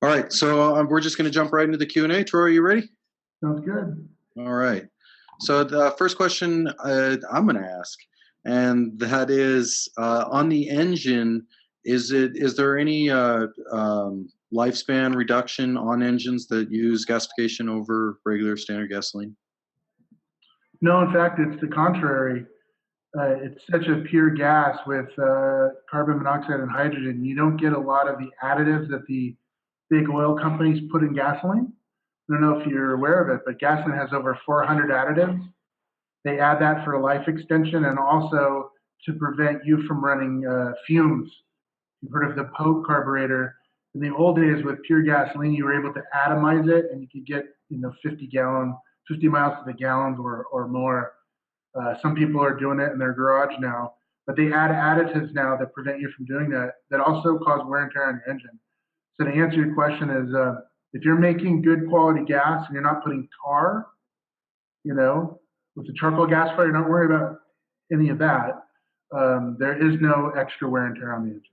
All right, so we're just going to jump right into the Q&A. Troy, are you ready? Sounds good. All right. So the first question I'm going to ask, and that is on the engine, is there any lifespan reduction on engines that use gasification over regular standard gasoline? No, in fact, it's the contrary. It's such a pure gas with carbon monoxide and hydrogen. You don't get a lot of the additives that the big oil companies put in gasoline. I don't know if you're aware of it, but gasoline has over 400 additives. They add that for life extension and also to prevent you from running fumes. You've heard of the Pope carburetor. In the old days with pure gasoline, you were able to atomize it and you could get 50 miles to the gallons or more. Some people are doing it in their garage now, but they add additives now that prevent you from doing that, that also cause wear and tear on your engine. So to answer your question is, if you're making good quality gas and you're not putting tar, with the charcoal gasifier, you're not worried about any of that. There is no extra wear and tear on the engine.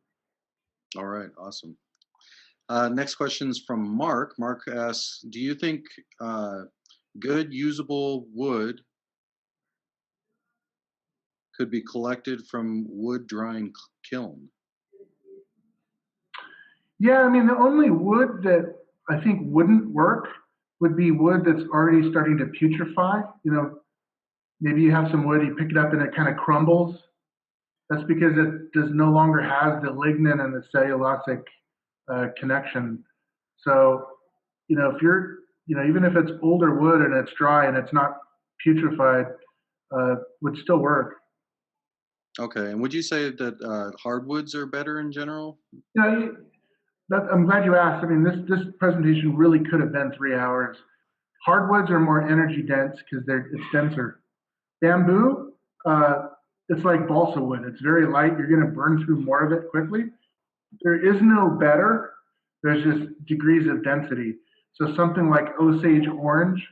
All right, awesome. Next question is from Mark. Mark asks, do you think good usable wood could be collected from wood drying kiln? Yeah, I mean, the only wood that I think wouldn't work would be wood that's already starting to putrefy. Maybe you have some wood, you pick it up and it kind of crumbles. That's because it does no longer has the lignin and the cellulosic connection. So, if you're, even if it's older wood and it's dry and it's not putrefied, would still work. Okay, and would you say that hardwoods are better in general? I'm glad you asked. I mean, this presentation really could have been 3 hours. Hardwoods are more energy dense because it's denser. Bamboo, it's like balsa wood. It's very light. You're going to burn through more of it quickly. There is no better. There's just degrees of density. So something like Osage orange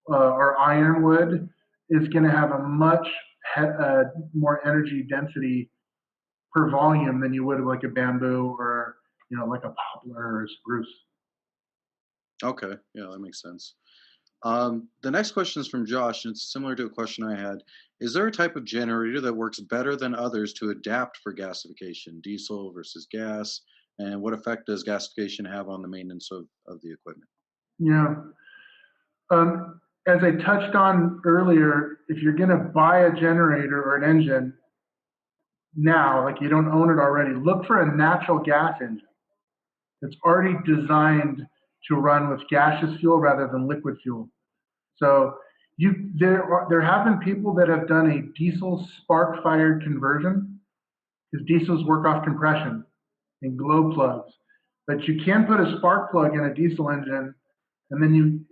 or ironwood is going to have a much more energy density per volume than you would like a bamboo or like a poplar or a spruce. Okay, yeah, that makes sense. The next question is from Josh, and it's similar to a question I had. Is there a type of generator that works better than others to adapt for gasification, diesel versus gas, and what effect does gasification have on the maintenance of the equipment? Yeah. As I touched on earlier, if you're going to buy a generator or an engine now, like you don't own it already, look for a natural gas engine that's already designed to run with gaseous fuel rather than liquid fuel. So there have been people that have done a diesel spark-fired conversion, because diesels work off compression and glow plugs. But you can put a spark plug in a diesel engine, and then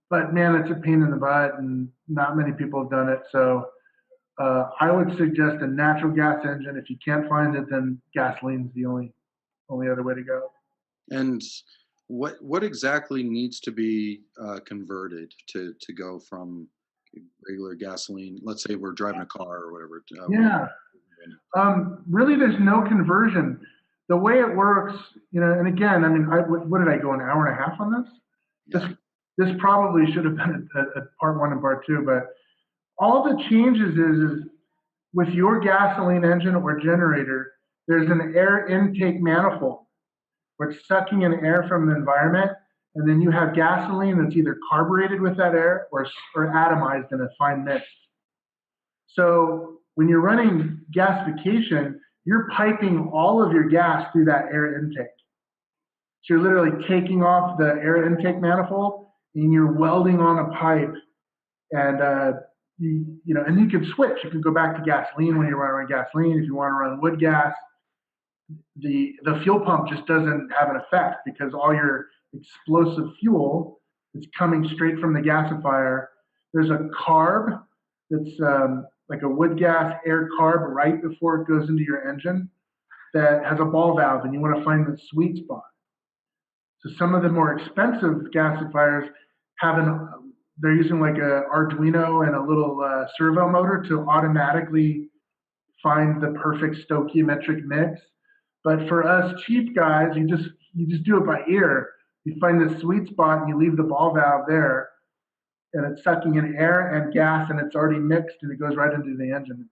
but man, it's a pain in the butt, and not many people have done it. So I would suggest a natural gas engine. If you can't find it, then gasoline's the only other way to go. And what exactly needs to be converted to go from regular gasoline? Let's say we're driving a car or whatever. Yeah. Really, there's no conversion. The way it works, and again, I mean, what did I go, an hour and a half on this? Yeah. This probably should have been a part 1 and part 2, but all the changes is with your gasoline engine or generator, there's an air intake manifold, which is sucking in air from the environment, and then you have gasoline that's either carbureted with that air or atomized in a fine mist. So when you're running gasification, you're piping all of your gas through that air intake. So you're literally taking off the air intake manifold and you're welding on a pipe, and and you can switch. You can go back to gasoline when you want to run gasoline. If you want to run wood gas, the fuel pump just doesn't have an effect because all your explosive fuel is coming straight from the gasifier. There's a carb that's like a wood gas air carb right before it goes into your engine that has a ball valve, and you want to find the sweet spot. So some of the more expensive gasifiers they're using like a Arduino and a little servo motor to automatically find the perfect stoichiometric mix. But for us cheap guys, you just do it by ear. You find this sweet spot and you leave the ball valve there, and it's sucking in air and gas, and it's already mixed, and it goes right into the engine.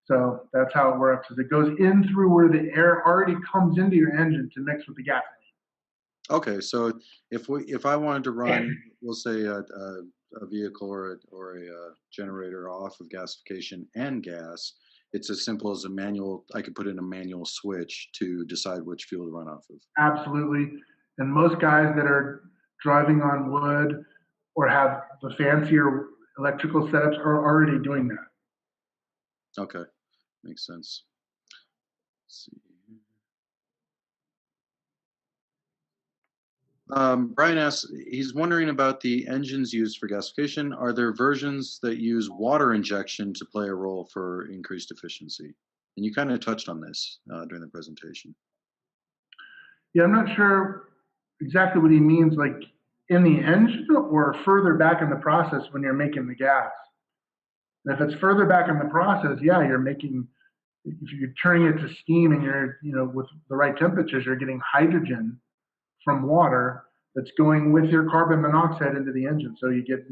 So that's how it works. Is it goes in through where the air already comes into your engine to mix with the gasoline. Okay, so if I wanted to run, we'll say a vehicle or a generator off of gasification and gas, it's as simple as a manual. I could put in a manual switch to decide which fuel to run off of. Absolutely. And most guys that are driving on wood or have the fancier electrical setups are already doing that. Okay, makes sense. Let's see. Brian asks, he's wondering about the engines used for gasification. Are there versions that use water injection to play a role for increased efficiency? And you kind of touched on this during the presentation. Yeah, I'm not sure exactly what he means, like in the engine or further back in the process when you're making the gas. And if it's further back in the process, yeah, if you're turning it to steam and you're, with the right temperatures, you're getting hydrogen from water that's going with your carbon monoxide into the engine. So you get,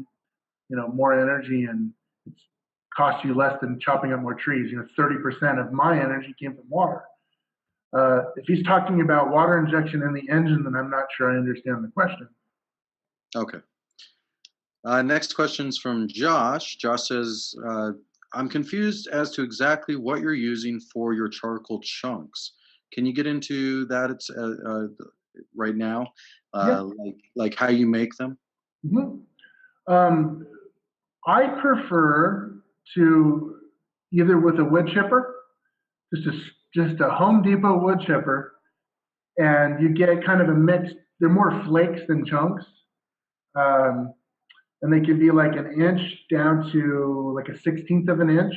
more energy, and it costs you less than chopping up more trees. 30% of my energy came from water. If he's talking about water injection in the engine, then I'm not sure I understand the question. Okay. Next question's from Josh. Josh says, I'm confused as to exactly what you're using for your charcoal chunks. Can you get into that? It's right now, Yeah. like how you make them? Mm-hmm. I prefer to either with a wood chipper, just a Home Depot wood chipper, and you get kind of a mix. They're more flakes than chunks, and they can be like an inch down to like a 16th of an inch,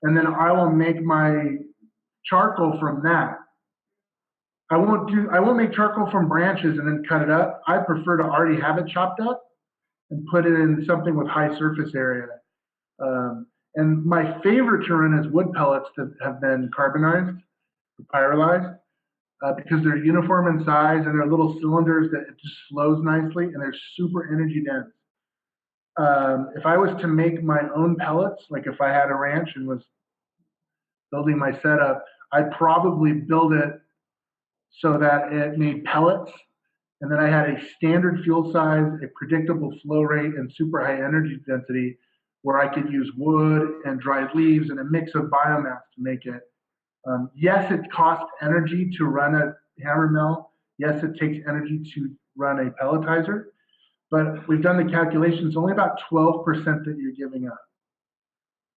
and then I will make my charcoal from that. I won't make charcoal from branches and then cut it up. I prefer to already have it chopped up and put it in something with high surface area. And my favorite to run is wood pellets that have been carbonized, pyrolyzed, because they're uniform in size and they're little cylinders that it just flows nicely, and they're super energy dense. If I was to make my own pellets, like if I had a ranch and was building my setup, I'd probably build it so that it made pellets, and then I had a standard fuel size, a predictable flow rate, and super high energy density, where I could use wood and dried leaves and a mix of biomass to make it. Yes, it costs energy to run a hammer mill. Yes, it takes energy to run a pelletizer, but we've done the calculations, only about 12% that you're giving up.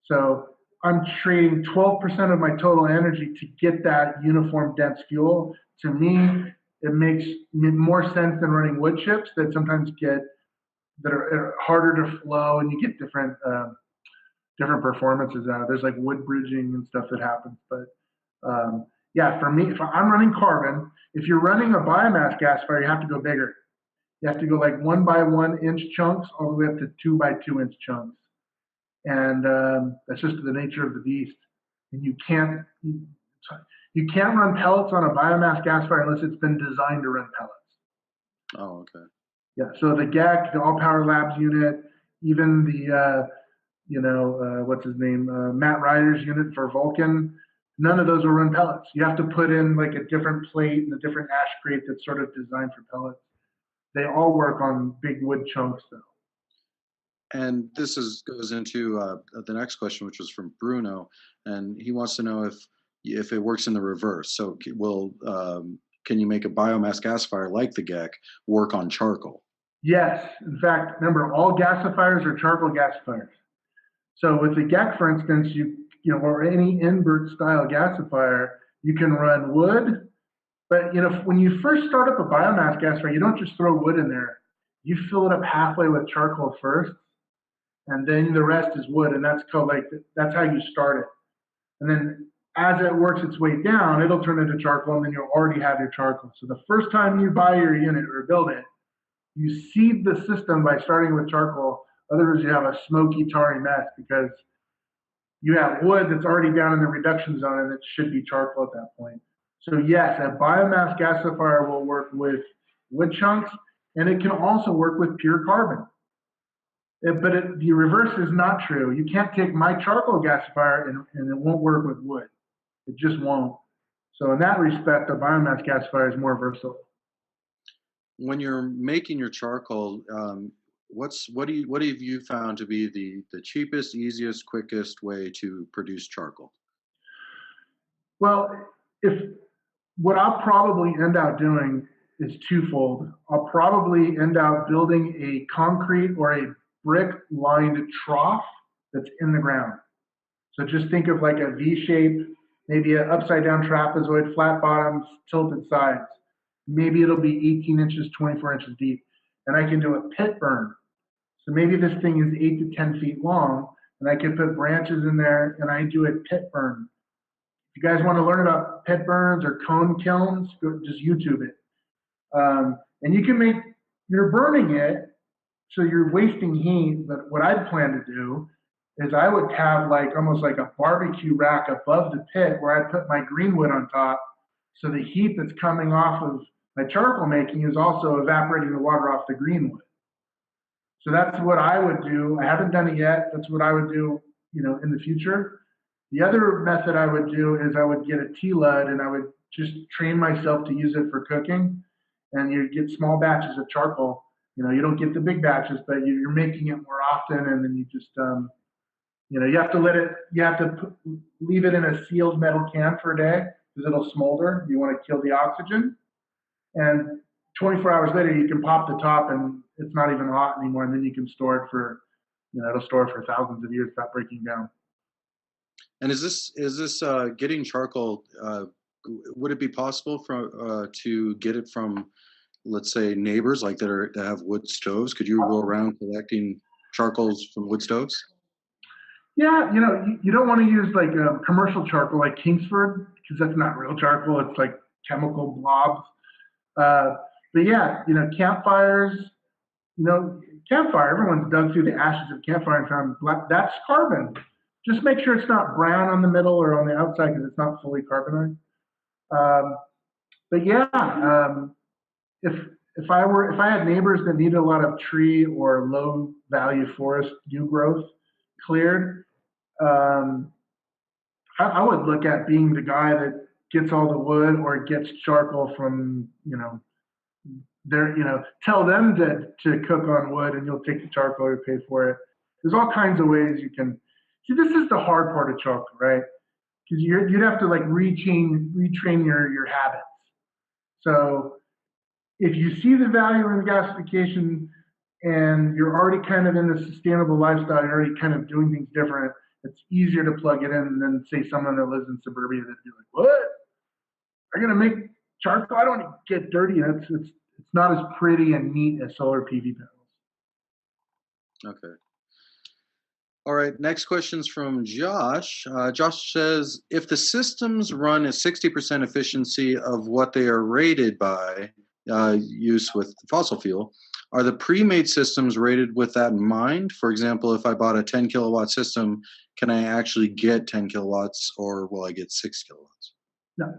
So I'm trading 12% of my total energy to get that uniform dense fuel. To me, it makes more sense than running wood chips that sometimes that are harder to flow, and you get different performances out of. There's like wood bridging and stuff that happens. But yeah, for me, if I'm running carbon, if you're running a biomass gasifier, you have to go bigger. You have to go like 1 by 1 inch chunks all the way up to 2 by 2 inch chunks. And that's just the nature of the beast. And you can't run pellets on a biomass gasifier unless it's been designed to run pellets. Oh, okay. Yeah. So the GEC, the All Power Labs unit, even the what's his name, Matt Ryder's unit for Vulcan, none of those will run pellets. You have to put in like a different plate and a different ash crate that's sort of designed for pellets. They all work on big wood chunks though. And this goes into the next question, which was from Bruno, and he wants to know if it works in the reverse. So can you make a biomass gasifier like the GEC work on charcoal? Yes. In fact, remember, all gasifiers are charcoal gasifiers. So with the GEC, for instance, or any invert style gasifier, you can run wood. But when you first start up a biomass gasifier, you don't just throw wood in there. You fill it up halfway with charcoal first, and then the rest is wood, and that's how you start it. And then as it works its way down, it'll turn into charcoal, and then you'll already have your charcoal. So the first time you buy your unit or build it, you seed the system by starting with charcoal. Otherwise, you have a smoky, tarry mess because you have wood that's already down in the reduction zone, and it should be charcoal at that point. So yes, a biomass gasifier will work with wood chunks, and it can also work with pure carbon. But the reverse is not true. You can't take my charcoal gasifier and it won't work with wood. It just won't. So in that respect, the biomass gasifier is more versatile. When you're making your charcoal, what have you found to be the cheapest, easiest, quickest way to produce charcoal? Well, if what I'll probably end up doing is twofold. I'll probably end up building a concrete or a brick lined trough that's in the ground. So just think of like a V shape, maybe an upside down trapezoid, flat bottoms, tilted sides. Maybe it'll be 18 inches, 24 inches deep. And I can do a pit burn. So maybe this thing is 8 to 10 feet long, and I can put branches in there and I do a pit burn. If you guys want to learn about pit burns or cone kilns, go just YouTube it. And you can make, you're burning it, so you're wasting heat. But what I'd plan to do is I would have like almost like a barbecue rack above the pit where I'd put my green wood on top. So the heat that's coming off of my charcoal making is also evaporating the water off the green wood. So that's what I would do. I haven't done it yet. That's what I would do, in the future. The other method I would do is I would get a T-Lud and I would just train myself to use it for cooking. And you get small batches of charcoal. You don't get the big batches, but you're making it more often. And then you just, you have to leave it in a sealed metal can for a day because it'll smolder. You want to kill the oxygen. And 24 hours later, you can pop the top and it's not even hot anymore. And then you can store it for, it'll store it for thousands of years without breaking down. And is this getting charcoal? Would it be possible to get it from, let's say, neighbors like that have wood stoves? Could you go around collecting charcoals from wood stoves? Yeah, you don't want to use like commercial charcoal like Kingsford because that's not real charcoal. It's like chemical blobs. But yeah, campfires. Campfire. Everyone's dug through the ashes of campfire and found black. That's carbon. Just make sure it's not brown on the middle or on the outside because it's not fully carbonized. But yeah, if I had neighbors that needed a lot of tree or low value forest new growth cleared, I would look at being the guy that gets all the wood or gets charcoal from tell them to cook on wood and you'll take the charcoal or pay for it. There's all kinds of ways you can. See, this is the hard part of charcoal, right? Because you'd have to like retrain your habits. So if you see the value in gasification and you're already kind of in the sustainable lifestyle, you're already kind of doing things different, it's easier to plug it in than say someone that lives in suburbia that'd be like, what? I'm gonna make charcoal? I don't want to get dirty. It's not as pretty and neat as solar PV panels. Okay. All right, next question's from Josh. Josh says, if the systems run at 60% efficiency of what they are rated by use with fossil fuel, are the pre-made systems rated with that in mind? For example, if I bought a 10 kilowatt system, can I actually get 10 kilowatts or will I get 6 kilowatts? No.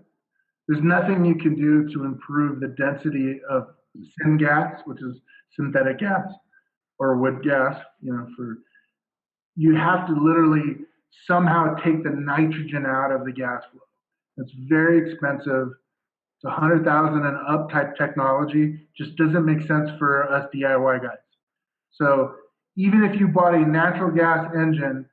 There's nothing you can do to improve the density of syngas, which is synthetic gas, or wood gas, you have to literally somehow take the nitrogen out of the gas flow. It's very expensive. It's 100,000 and up type technology. Just doesn't make sense for us DIY guys. So even if you bought a natural gas engine,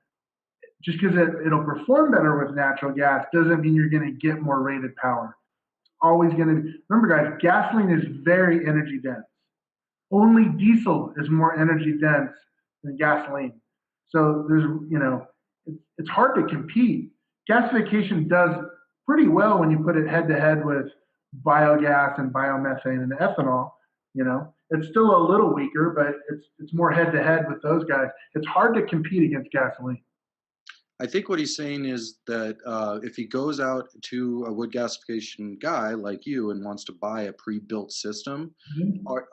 just because it'll perform better with natural gas doesn't mean you're going to get more rated power. It's always going to be. Remember, guys, gasoline is very energy dense. Only diesel is more energy dense than gasoline. So there's, it's hard to compete. Gasification does pretty well when you put it head to head with biogas and biomethane and ethanol. It's still a little weaker, but it's more head to head with those guys. It's hard to compete against gasoline. I think what he's saying is that if he goes out to a wood gasification guy like you and wants to buy a pre-built system,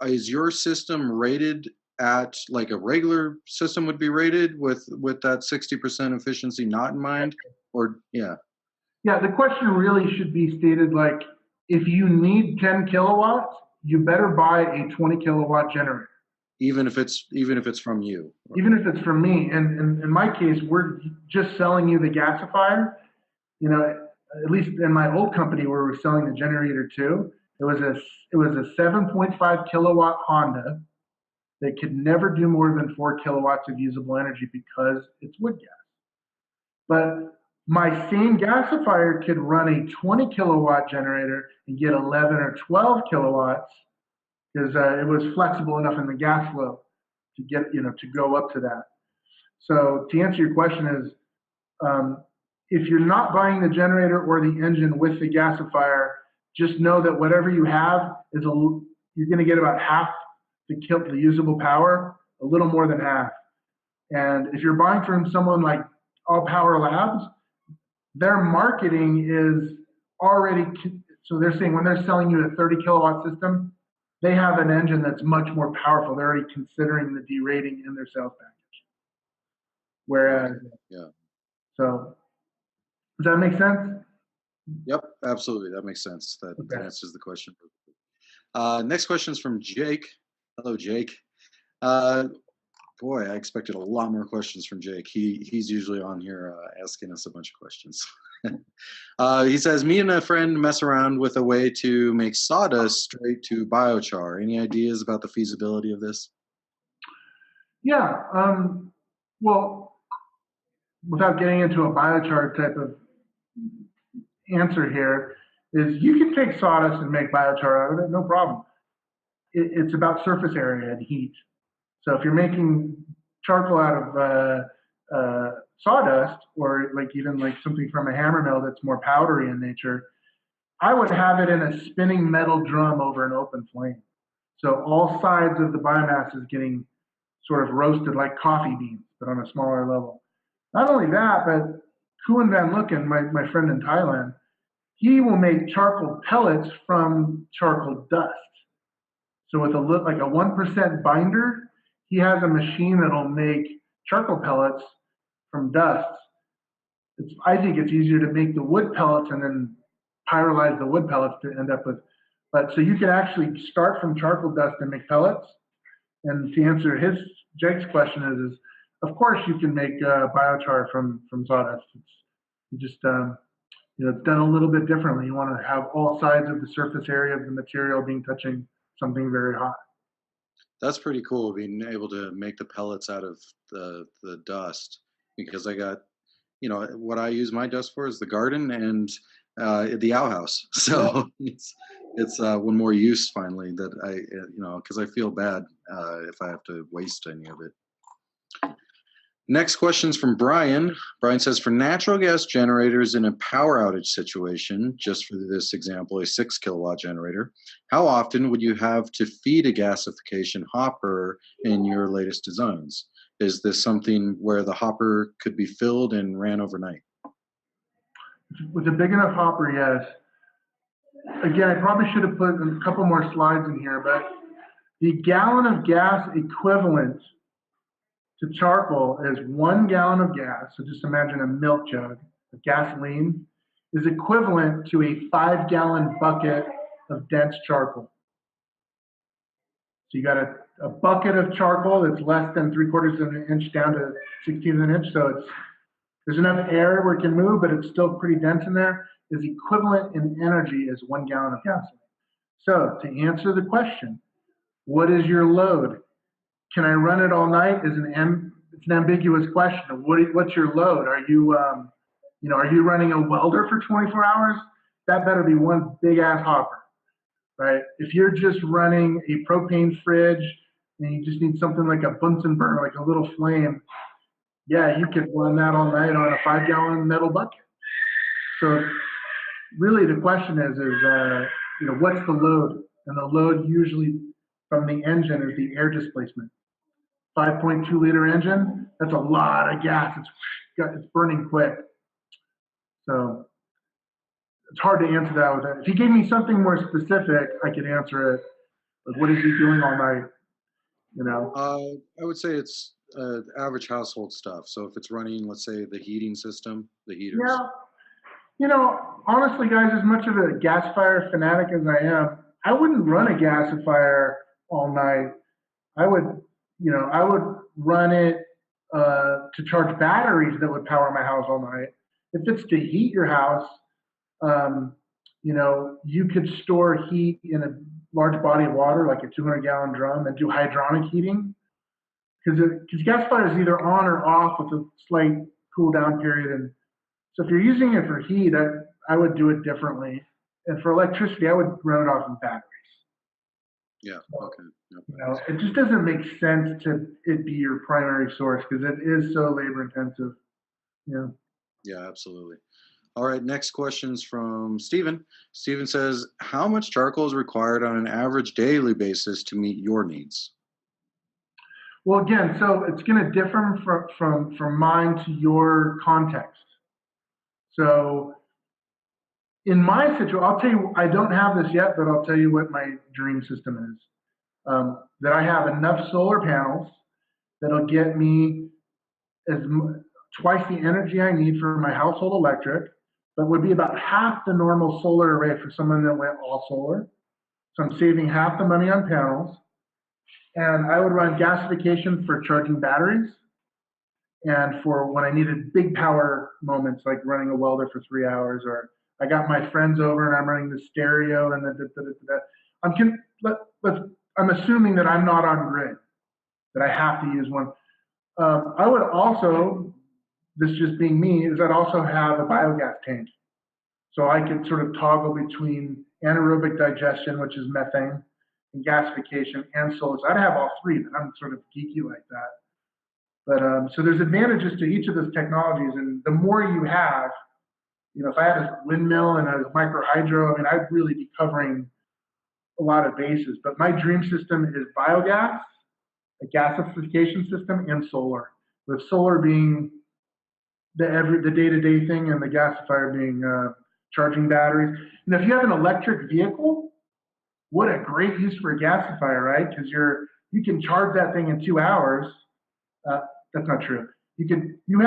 is your system rated at like a regular system would be rated with that 60% efficiency not in mind? Or yeah, the question really should be stated like, if you need 10 kilowatts, you better buy a 20 kilowatt generator. Even if it's from you. Even if it's from me. And in my case, we're just selling you the gasifier. You know, at least in my old company where we're selling the generator too, it was a 7.5 kilowatt Honda that could never do more than 4 kilowatts of usable energy because it's wood gas. But my same gasifier could run a 20 kilowatt generator and get 11 or 12 kilowatts because it was flexible enough in the gas flow to get, to go up to that. So to answer your question is, if you're not buying the generator or the engine with the gasifier, just know that whatever you have you're going to get about half the usable power, a little more than half. And if you're buying from someone like All Power Labs, their marketing is already, so they're saying when they're selling you a 30 kilowatt system, they have an engine that's much more powerful. They're already considering the derating in their sales package. Whereas, so does that make sense? Yep, absolutely. That makes sense. That answers the question. Next question is from Jake. Hello, Jake. Boy, I expected a lot more questions from Jake. He's usually on here asking us a bunch of questions. He says, me and a friend mess around with a way to make sawdust straight to biochar. Any ideas about the feasibility of this? Yeah. Well, without getting into a biochar type of answer here, is you can take sawdust and make biochar out of it, no problem. It's about surface area and heat. So if you're making charcoal out of sawdust, or even something from a hammer mill that's more powdery in nature, I would have it in a spinning metal drum over an open flame. So all sides of the biomass is getting sort of roasted like coffee beans, but on a smaller level. Not only that, but Kuan Van Lukken, my friend in Thailand, he will make charcoal pellets from charcoal dust. So with a 1% binder, he has a machine that'll make charcoal pellets from dust. I think it's easier to make the wood pellets and then pyrolyze the wood pellets to end up with. But so you can actually start from charcoal dust and make pellets. And to answer Jake's question is of course you can make biochar from sawdust. You just it's done a little bit differently. You want to have all sides of the surface area of the material touching something very hot. That's pretty cool, being able to make the pellets out of the dust, because I got, what I use my dust for is the garden and the outhouse. So it's one more use finally that because I feel bad if I have to waste any of it. Next question is from Brian. Brian says, for natural gas generators in a power outage situation, just for this example, a 6 kilowatt generator, how often would you have to feed a gasification hopper in your latest designs? Is this something where the hopper could be filled and ran overnight? With a big enough hopper, yes. Again, I probably should have put a couple more slides in here, but the gallon of gas equivalent to charcoal is 1 gallon of gas. So just imagine a milk jug of gasoline is equivalent to a 5-gallon bucket of dense charcoal. So you got a bucket of charcoal that's less than 3/4 of an inch down to 1/16 of an inch. So there's enough air where it can move, but it's still pretty dense in there. Is equivalent in energy as 1 gallon of gasoline. So to answer the question, what is your load? Can I run it all night? It's an ambiguous question. What's your load? Are you, are you running a welder for 24 hours? That better be one big ass hopper, right? If you're just running a propane fridge and you just need something like a Bunsen burner, like a little flame, yeah, you could run that all night on a 5-gallon metal bucket. So really the question is what's the load? And the load usually from the engine is the air displacement. 5.2 liter engine, that's a lot of gas. It's burning quick. So it's hard to answer that with that. If you gave me something more specific, I could answer it. Like, what is he doing all night? I would say it's average household stuff. So if it's running, let's say, the heating system, the heaters. Yeah. Honestly, guys, as much of a gasifier fanatic as I am, I wouldn't run a gasifier all night. I would, I would run it to charge batteries that would power my house all night. If it's to heat your house, um, you could store heat in a large body of water, like a 200-gallon drum, and do hydronic heating. Because gasifier is either on or off with a slight cool down period. And so if you're using it for heat, I would do it differently. And for electricity, I would run it off of batteries. Yeah. Okay. Yep. It just doesn't make sense to it be your primary source because it is so labor intensive. Yeah, absolutely. All right, next question's from Stephen. Stephen says, how much charcoal is required on an average daily basis to meet your needs? Well, again, so it's going to differ from mine to your context. So in my situation, I'll tell you, I don't have this yet, but I'll tell you what my dream system is. That I have enough solar panels that'll get me twice the energy I need for my household electric, but would be about half the normal solar array for someone that went all solar. So I'm saving half the money on panels. And I would run gasification for charging batteries and for when I needed big power moments, like running a welder for 3 hours, or I got my friends over and I'm running the stereo and I'm assuming that I'm not on grid, that I have to use one. I would also, this just being me, is I'd also have a biogas tank. So I could sort of toggle between anaerobic digestion, which is methane, and gasification and solar. So I'd have all three, but I'm sort of geeky like that. But so there's advantages to each of those technologies, and the more you have, if I had a windmill and a micro hydro, I'd really be covering a lot of bases. But my dream system is biogas, a gasification system, and solar. With solar being the day-to-day thing, and the gasifier being charging batteries. If you have an electric vehicle, what a great use for a gasifier, right? Because you can charge that thing in 2 hours. That's not true. You would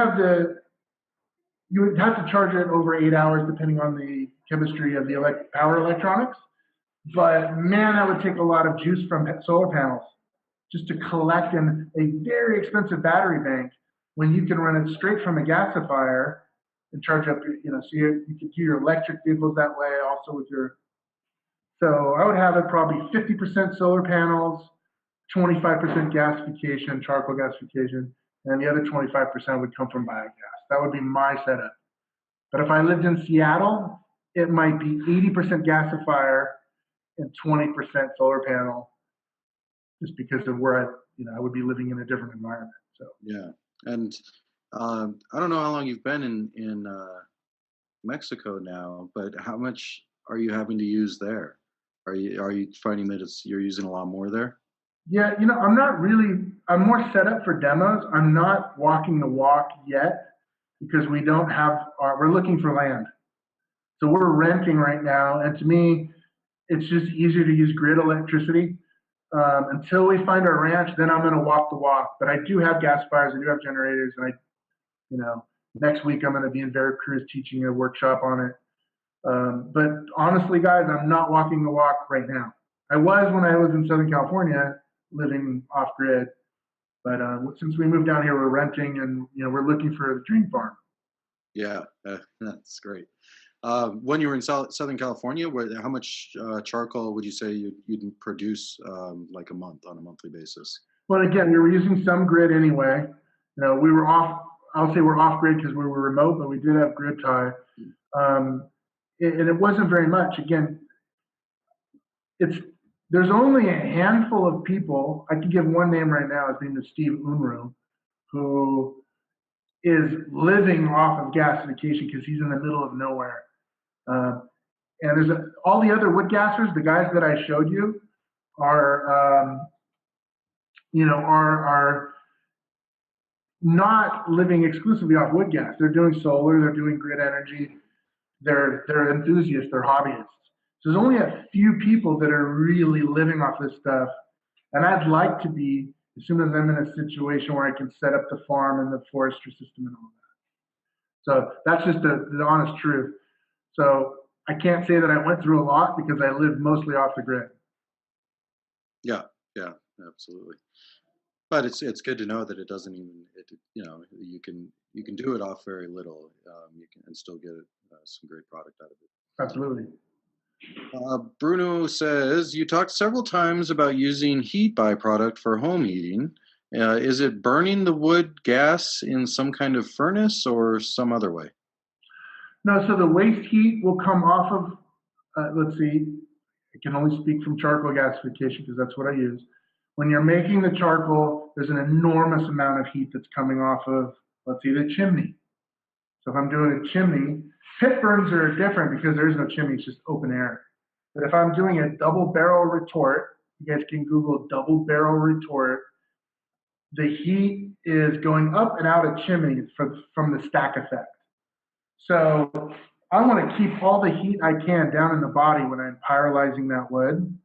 have to charge it over 8 hours depending on the chemistry of the power electronics. But man, that would take a lot of juice from solar panels just to collect in a very expensive battery bank when you can run it straight from a gasifier and charge up, so you could do your electric vehicles that way also with your. So I would have it probably 50% solar panels, 25% gasification, charcoal gasification, and the other 25% would come from biogas. That would be my setup. But if I lived in Seattle, it might be 80% gasifier and 20% solar panel, just because of where I would be living in a different environment. So yeah, and I don't know how long you've been in Mexico now, but how much are you having to use there? Are you finding that you're using a lot more there? Yeah, I'm not really. I'm more set up for demos. I'm not walking the walk yet because we don't have. We're looking for land, so we're renting right now. And to me, it's just easier to use grid electricity. Until we find our ranch, then I'm going to walk the walk. But I do have gasifiers. I do have generators, and next week I'm going to be in Veracruz teaching a workshop on it. But honestly, guys, I'm not walking the walk right now. I was when I was in Southern California, living off grid. But since we moved down here, we're renting, and we're looking for a dream farm. Yeah, that's great. When you were in Southern California, how much charcoal would you say you'd produce like a month on a monthly basis? Well, again, we were using some grid anyway. We were off. I'll say we're off grid because we were remote, but we did have grid tie. And it wasn't very much. Again, there's only a handful of people. I can give one name right now. His name is Steve Unruh, who is living off of gasification because he's in the middle of nowhere. And there's all the other wood gassers, the guys that I showed you, are not living exclusively off wood gas. They're doing solar. They're doing grid energy. They're enthusiasts, they're hobbyists. So there's only a few people that are really living off this stuff. And I'd like to be, as soon as I'm in a situation where I can set up the farm and the forestry system and all that. So that's just the honest truth. So I can't say that I went through a lot because I lived mostly off the grid. Yeah, yeah, absolutely. But it's good to know that it doesn't even you can do it off very little. You can and still get some great product out of it. Absolutely. Bruno says you talked several times about using heat byproduct for home heating. Is it burning the wood gas in some kind of furnace or some other way? No, so the waste heat will come off of, let's see, I can only speak from charcoal gasification because that's what I use. When you're making the charcoal, there's an enormous amount of heat that's coming off of, let's see, the chimney. So if I'm doing a chimney, pit burns are different because there is no chimney, it's just open air. But if I'm doing a double barrel retort, you guys can Google double barrel retort, the heat is going up and out of chimneys from the stack effect. So I want to keep all the heat I can down in the body when I'm pyrolyzing that wood.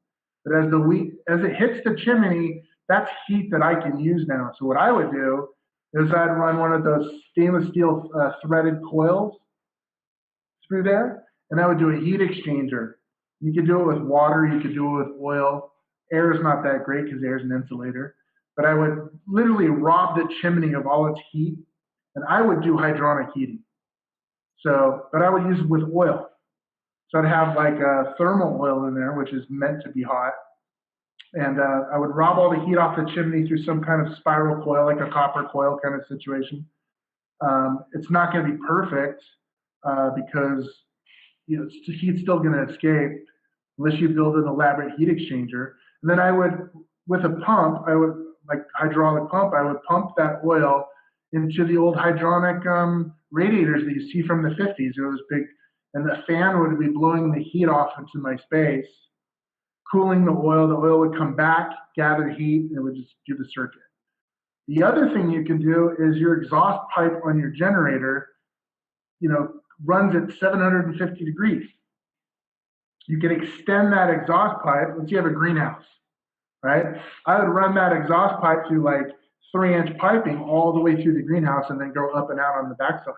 But as it hits the chimney, that's heat that I can use now. So what I would do is I'd run one of those stainless steel threaded coils through there, and I would do a heat exchanger. You could do it with water, you could do it with oil. Air is not that great because air is an insulator. But I would literally rob the chimney of all its heat, and I would do hydronic heating. So, but I would use it with oil. So I'd have like a thermal oil in there, which is meant to be hot. And I would rob all the heat off the chimney through some kind of spiral coil, like a copper coil kind of situation. It's not going to be perfect because the heat's still going to escape unless you build an elaborate heat exchanger. And then I would, with a pump, like hydraulic pump, I would pump that oil into the old hydronic radiators that you see from the 50s. Those big, and the fan would be blowing the heat off into my space, cooling the oil. The oil would come back, gather heat, and it would just do the circuit. The other thing you can do is your exhaust pipe on your generator, runs at 750 degrees. You can extend that exhaust pipe. Let's say you have a greenhouse, right? I would run that exhaust pipe through like 3-inch piping all the way through the greenhouse and then go up and out on the backside.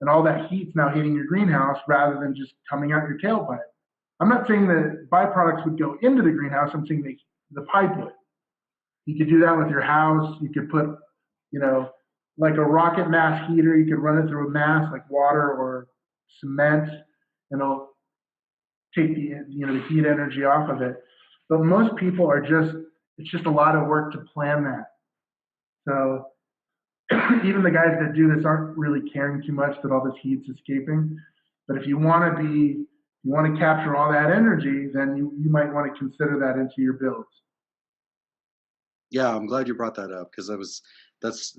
And all that heat's now hitting your greenhouse rather than just coming out your tailpipe. I'm not saying that byproducts would go into the greenhouse. I'm saying the pipe would. You could do that with your house. You could put, like a rocket mass heater. You could run it through a mass like water or cement, and it'll take the heat energy off of it. But most people it's just a lot of work to plan that. So even the guys that do this aren't really caring too much that all this heat's escaping. But if you want to capture all that energy, then you might want to consider that into your builds. Yeah, I'm glad you brought that up because that's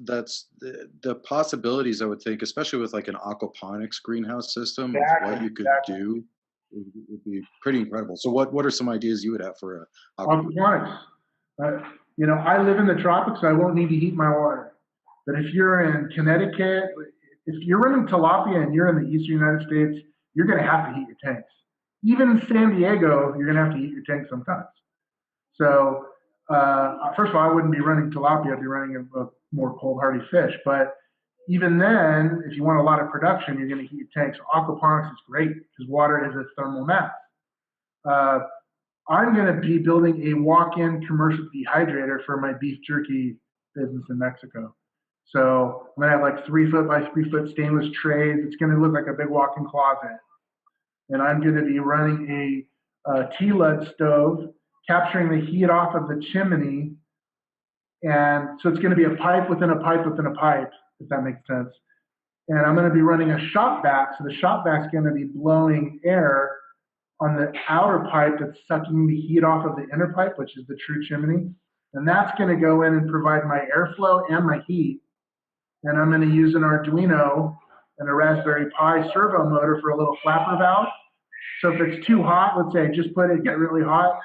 the possibilities I would think, especially with like an aquaponics greenhouse system, what you could do would be pretty incredible. So what are some ideas you would have for aquaponics? I live in the tropics, so I won't need to heat my water. But if you're in Connecticut, if you're running tilapia and you're in the eastern United States, you're going to have to heat your tanks. Even in San Diego, you're going to have to heat your tanks sometimes. So first of all, I wouldn't be running tilapia. I'd be running a more cold hardy fish. But even then, if you want a lot of production, you're going to heat your tanks. So aquaponics is great because water is a thermal mass. I'm going to be building a walk-in commercial dehydrator for my beef jerky business in Mexico. So I'm going to have like 3-foot by 3-foot stainless trays. It's going to look like a big walk-in closet. And I'm going to be running a T-lud stove, capturing the heat off of the chimney. And so it's going to be a pipe within a pipe within a pipe, if that makes sense. And I'm going to be running a shop vac. So the shop vac's going to be blowing air on the outer pipe that's sucking the heat off of the inner pipe, which is the true chimney. And that's going to go in and provide my airflow and my heat. And I'm going to use an Arduino and a Raspberry Pi servo motor for a little flapper valve. So if it's too hot, let's say I just put it, get really hot,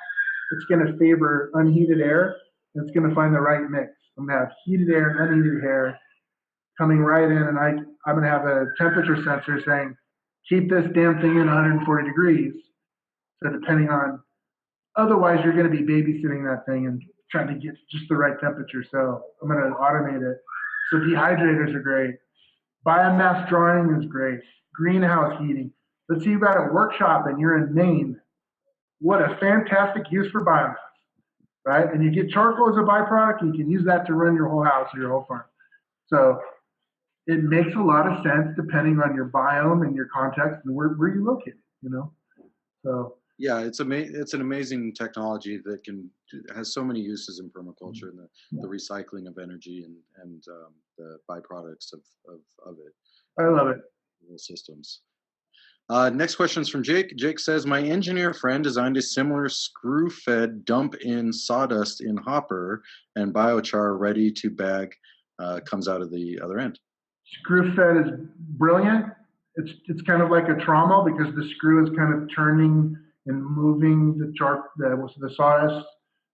it's going to favor unheated air, and it's going to find the right mix. I'm going to have heated air and unheated air coming right in, and I'm going to have a temperature sensor saying, keep this damn thing in 140 degrees. So depending on, otherwise you're going to be babysitting that thing and trying to get just the right temperature. So I'm going to automate it. So dehydrators are great. Biomass drying is great. Greenhouse heating. Let's say you've got a workshop and you're in Maine. What a fantastic use for biomass, right? And you get charcoal as a byproduct, and you can use that to run your whole house or your whole farm. So it makes a lot of sense depending on your biome and your context and where you're located, you know? So yeah, it's an amazing technology that has so many uses in permaculture and the recycling of energy and the byproducts of it. I love it. Systems. Next question is from Jake. Jake says, my engineer friend designed a similar screw-fed dump-in sawdust in hopper, and biochar ready to bag comes out of the other end. Screw-fed is brilliant. It's kind of like a trommel because the screw is kind of turning and moving the sawdust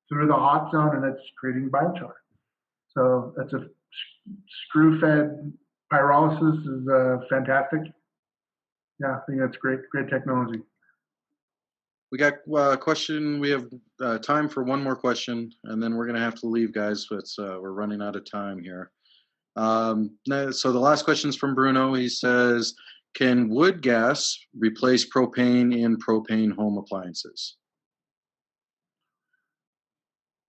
through the hot zone, and it's creating biochar. So that's a screw-fed pyrolysis is fantastic. Yeah, I think that's great technology. We got a question. We have time for one more question, and then we're going to have to leave, guys. But we're running out of time here. So the last question is from Bruno. He says, can wood gas replace propane in propane home appliances?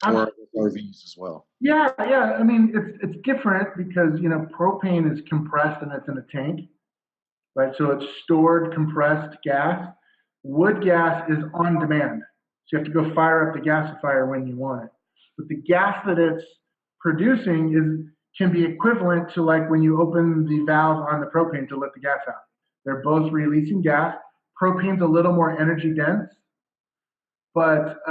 Or RVs as well? Yeah. I mean, it's different because, you know, propane is compressed and it's in a tank, right? So it's stored compressed gas. Wood gas is on demand. So you have to go fire up the gasifier when you want it. But the gas that it's producing can be equivalent to like when you open the valve on the propane to let the gas out. They're both releasing gas. Propane's a little more energy dense, but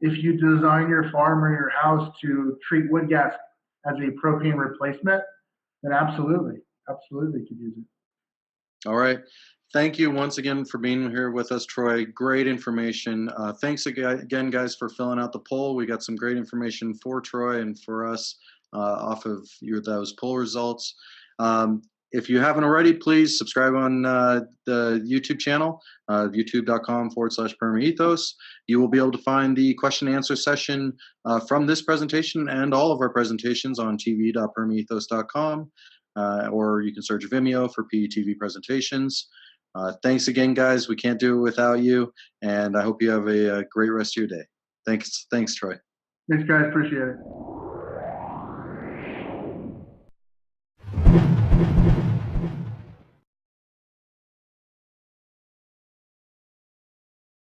if you design your farm or your house to treat wood gas as a propane replacement, then absolutely could use it. All right. Thank you once again for being here with us, Troy. Great information. Thanks again, guys, for filling out the poll. We got some great information for Troy and for us off of those poll results. If you haven't already, please subscribe on the YouTube channel, youtube.com/permaethos. You will be able to find the question and answer session from this presentation and all of our presentations on tv.permaethos.com, or you can search Vimeo for PETV presentations. Thanks again, guys. We can't do it without you, and I hope you have a great rest of your day. Thanks, Troy. Thanks, guys. Appreciate it.